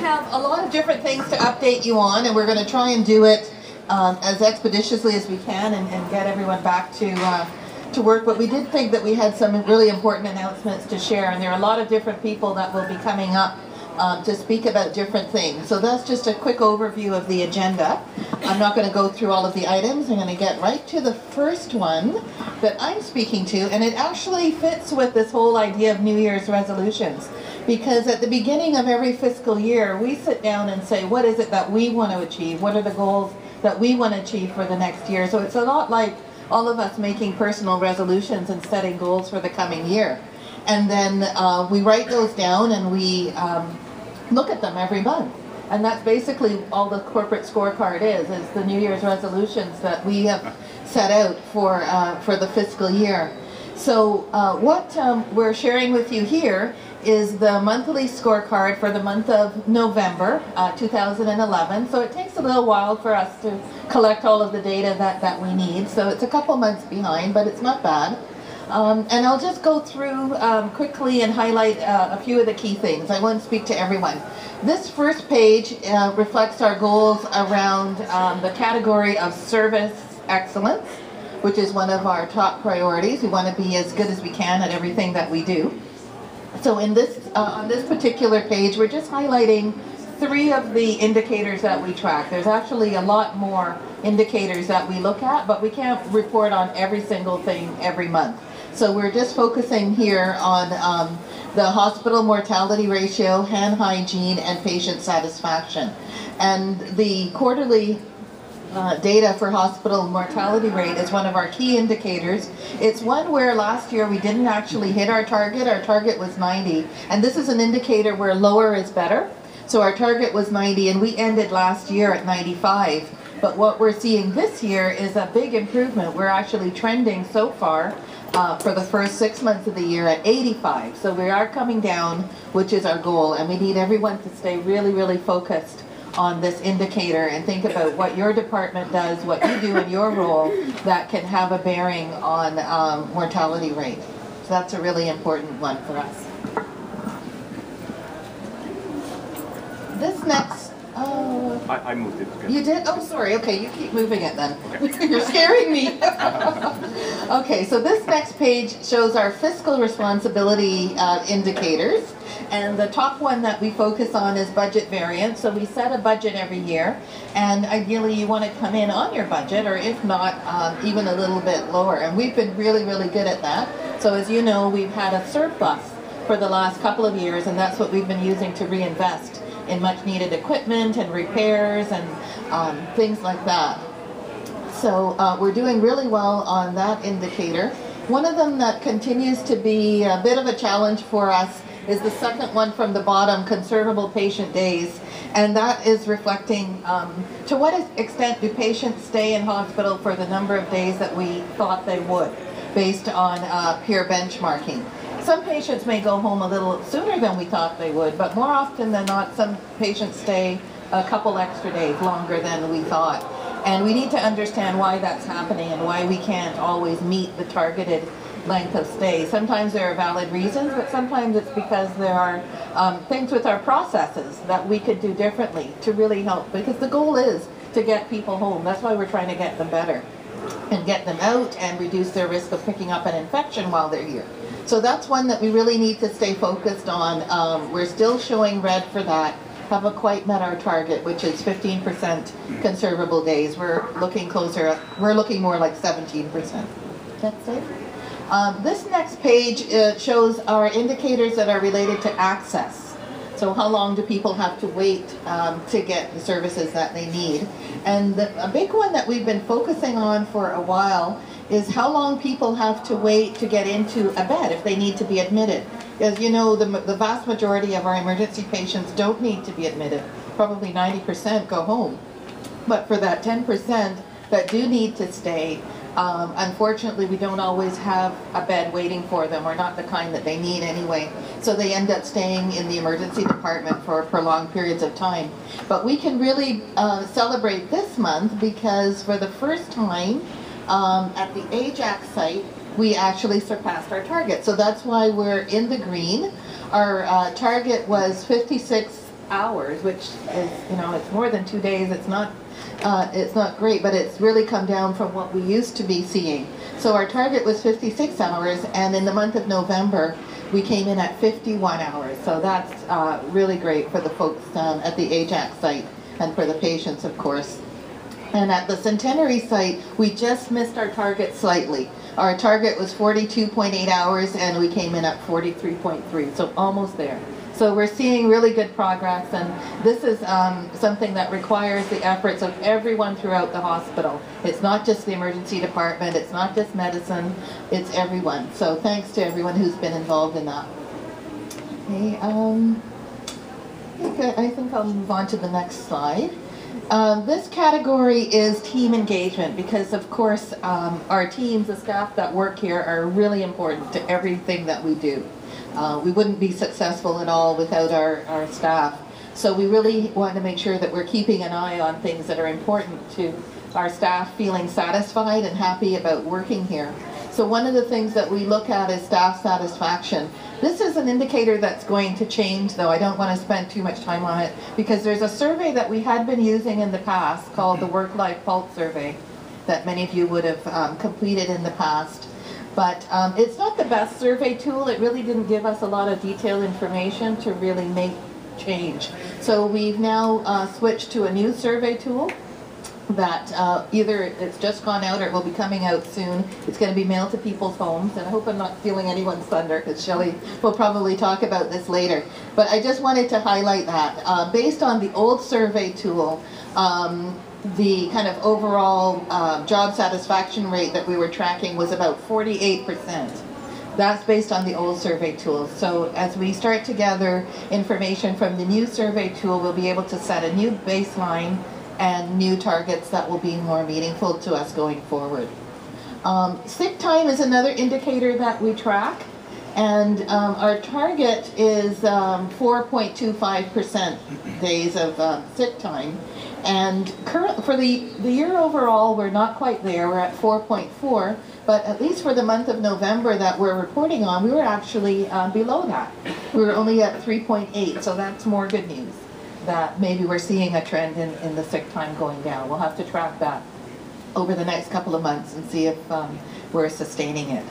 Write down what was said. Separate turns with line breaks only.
have a lot of different things to update you on, and we're going to try and do it as expeditiously as we can and get everyone back to work. But we did think that we had some really important announcements to share, and there are a lot of different people that will be coming up to speak about different things. So that's just a quick overview of the agenda. I'm not going to go through all of the items. I'm going to get right to the first one that I'm speaking to, and it actually fits with this whole idea of New Year's resolutions. Because at the beginning of every fiscal year, we sit down and say, what is it that we want to achieve? What are the goals that we want to achieve for the next year? So it's a lot like all of us making personal resolutions and setting goals for the coming year. And then we write those down and we look at them every month. And that's basically all the corporate scorecard is the New Year's resolutions that we have set out for the fiscal year. So what we're sharing with you here is the monthly scorecard for the month of November 2011. So it takes a little while for us to collect all of the data that we need. So it's a couple months behind, but it's not bad. And I'll just go through quickly and highlight a few of the key things. I won't speak to everyone. This first page reflects our goals around the category of service excellence, which is one of our top priorities. We want to be as good as we can at everything that we do. So in this, on this particular page, we're just highlighting 3 of the indicators that we track. There's actually a lot more indicators that we look at, but we can't report on every single thing every month. So we're just focusing here on the hospital mortality ratio, hand hygiene, and patient satisfaction. And the quarterly data for hospital mortality rate is one of our key indicators. It's one where last year we didn't actually hit our target. Our target was 90, and this is an indicator where lower is better. So our target was 90, and we ended last year at 95. But what we're seeing this year is a big improvement. We're actually trending so far for the first 6 months of the year at 85. So we are coming down, which is our goal, and we need everyone to stay really, really focused on this indicator and think about what your department does, what you do in your role that can have a bearing on mortality rate. So that's a really important one for us. This next,
I moved it.
You did? Oh, sorry. Okay, you keep moving it then. Okay. You're scaring me. Okay, so this next page shows our fiscal responsibility indicators. And the top one that we focus on is budget variance. So we set a budget every year, and ideally you want to come in on your budget, or if not, even a little bit lower. And we've been really, really good at that. So as you know, we've had a surplus for the last couple of years, and that's what we've been using to reinvest in much needed equipment and repairs and things like that. So we're doing really well on that indicator. One of them that continues to be a bit of a challenge for us is the second one from the bottom, conservable patient days. And that is reflecting to what extent do patients stay in hospital for the number of days that we thought they would, based on peer benchmarking. Some patients may go home a little sooner than we thought they would, but more often than not, some patients stay a couple extra days longer than we thought. And we need to understand why that's happening and why we can't always meet the targeted length of stay. Sometimes there are valid reasons, but sometimes it's because there are things with our processes that we could do differently to really help, because the goal is to get people home. That's why we're trying to get them better and get them out and reduce their risk of picking up an infection while they're here. So that's one that we really need to stay focused on. We're still showing red for that. Haven't quite met our target, which is 15% conservable days. We're looking closer, we're looking more like 17%. That's it. This next page shows our indicators that are related to access. So how long do people have to wait to get the services that they need? And a big one that we've been focusing on for a while is how long people have to wait to get into a bed if they need to be admitted. As you know, the vast majority of our emergency patients don't need to be admitted. Probably 90% go home. But for that 10% that do need to stay, unfortunately, we don't always have a bed waiting for them, or not the kind that they need anyway. So they end up staying in the emergency department for prolonged periods of time. But we can really celebrate this month because for the first time at the Ajax site, we actually surpassed our target. So that's why we're in the green. Our target was 56 hours, which is, you know, it's more than 2 days. It's not great, but it's really come down from what we used to be seeing. So our target was 56 hours, and in the month of November, we came in at 51 hours. So that's really great for the folks at the Ajax site and for the patients, of course. And at the Centenary site, we just missed our target slightly. Our target was 42.8 hours, and we came in at 43.3, so almost there. So we're seeing really good progress, and this is something that requires the efforts of everyone throughout the hospital. It's not just the emergency department, it's not just medicine, it's everyone. So thanks to everyone who's been involved in that. Okay, I think I'll move on to the next slide. This category is team engagement, because of course our teams, the staff that work here, are really important to everything that we do. We wouldn't be successful at all without our staff. So we really want to make sure that we're keeping an eye on things that are important to our staff feeling satisfied and happy about working here. So one of the things that we look at is staff satisfaction. This is an indicator that's going to change, though. I don't want to spend too much time on it, because there's a survey that we had been using in the past called the Work-Life Pulse Survey that many of you would have completed in the past. But it's not the best survey tool. It really didn't give us a lot of detailed information to really make change. So we've now switched to a new survey tool that either it's just gone out or it will be coming out soon. It's going to be mailed to people's homes, and I hope I'm not stealing anyone's thunder, because Shelley will probably talk about this later. But I just wanted to highlight that. Based on the old survey tool, the kind of overall job satisfaction rate that we were tracking was about 48%. That's based on the old survey tool. So as we start to gather information from the new survey tool, we'll be able to set a new baseline and new targets that will be more meaningful to us going forward. Sick time is another indicator that we track, and our target is 4.25% days of sick time. And for the year overall, we're not quite there. We're at 4.4, but at least for the month of November that we're reporting on, we were actually below that. We were only at 3.8, so that's more good news, that maybe we're seeing a trend in the sick time going down. We'll have to track that over the next couple of months and see if we're sustaining it.